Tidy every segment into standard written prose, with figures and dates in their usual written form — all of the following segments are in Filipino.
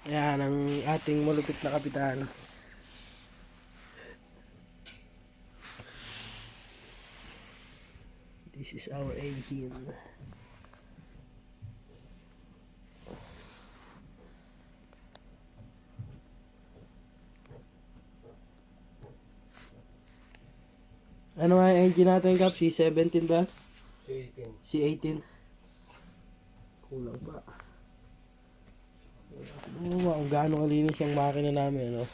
Ayan ang ating malupit na kapitan. This is our engine. Ano nga yung engine natin, Kap? C17 ba? C18. C18. Kulang pa. Kung gaano kalinis yung makina namin, no?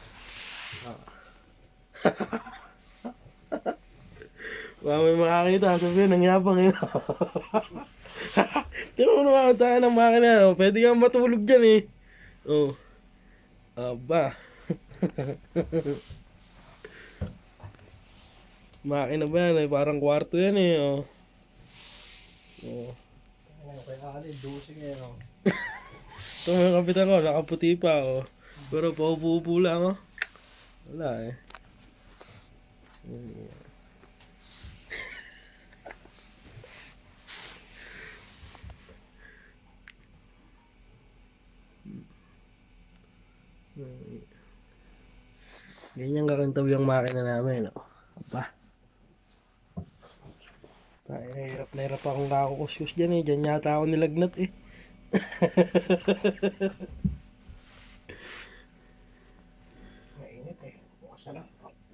Baka may makakita, sabihin, nangyapang yun. Tino mo naman tayo ng makina, no? Pwede kang matulog dyan, eh. Oh. Aba. Makina ba yan, eh? Parang kwarto yan, eh. Oh. Oh. Kaya Ali, 12 ngayon. Oh. Ito yung kapitan ko, nakaputi pa, oh. Pero paupo-upo lang, oh. Wala, eh. Ganyan kakantaw yung makina namin, no? Aba. Na hirap akong kakukuskus dyan, eh. Dyan yata ako nilagnat, eh. Mainit eh. Bukas na lang.